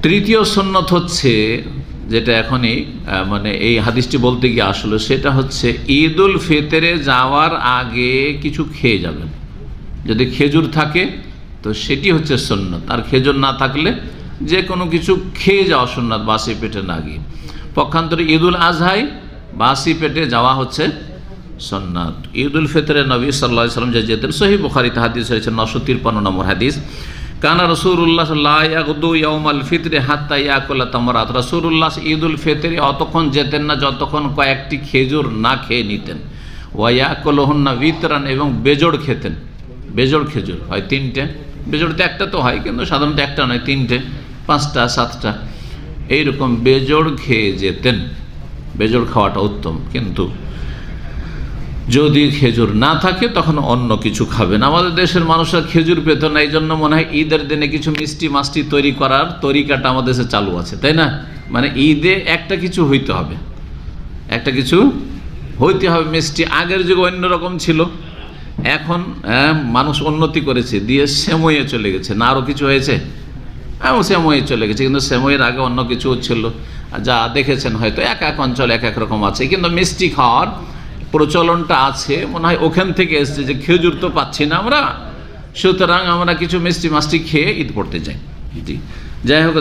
তৃতীয় সুন্নত হচ্ছে, যেটা এখনই মানে এই হাদিসটি বলতে গিয়ে আসলো, সেটা হচ্ছে ঈদ উল ফিতরে যাওয়ার আগে কিছু খেয়ে যাবেন। যদি খেজুর থাকে তো সেটি হচ্ছে সুন্নত, আর খেজুর না থাকলে যে কোনো কিছু খেয়ে যাওয়া সুন্নত, বাসি পেটে না গিয়ে। পক্ষান্তরে ঈদ উল আজহায় বাসি পেটে যাওয়া হচ্ছে সুন্নাত। ঈদ উল ফিতরে নবী সাল্লাল্লাহু আলাইহি ওয়াসাল্লাম যে যেতেন, সহিহ বুখারীতে হাদিস হয়েছে 953 নম্বর হাদিস, কানা রাসূলুল্লাহ লা ইয়াগদু ইয়াউমাল ফিতরি হাত্তা ইয়াকুলা তামরাত। রাসূলুল্লাহ ঈদ উল ফিতরে অতক্ষণ যেতেন না যতক্ষণ কয়েকটি খেজুর না খেয়ে নিতেন। ওয়া ইয়াকুলুহুন্না বিতরান, এবং বেজোড় খেতেন। বেজোড় খেজুর হয় 3টে, বেজোড়তে একটা তো হয়, কিন্তু সাধারণত একটা নয়, 3টে, 5টা, 7টা, এইরকম বেজোড় খেয়ে যেতেন। বেজোড় খাওয়াটা উত্তম, কিন্তু যদি খেজুর না থাকে তখন অন্য কিছু খাবেন। আমাদের দেশের মানুষরা খেজুর পেত না, এই জন্য মনে হয় ঈদের দিনে কিছু মিষ্টি মাস্টি তৈরি করার তরিকাটা আমাদের দেশে চালু আছে, তাই না? মানে ঈদে একটা কিছু হইতে হবে, একটা কিছু হইতে হবে মিষ্টি। আগের যুগে অন্যরকম ছিল, এখন মানুষ উন্নতি করেছে, দিয়ে সেমইয়ে চলে গেছে না, আরও কিছু হয়েছে, সেমইয়ে চলে গেছে, কিন্তু সেমইয়ের আগে অন্য কিছু ছিল, যা দেখেছেন হয়তো এক এক অঞ্চলে এক এক রকম আছে, কিন্তু মিষ্টি খাওয়ার প্রচলনটা আছে, মনে হয় ওখান থেকে এসছে যে খেজুর তো পাচ্ছি না আমরা, সুতরাং আমরা কিছু মিষ্টি মাস্টি খেয়ে ঈদ পড়তে যাই। জি, যাই হোক।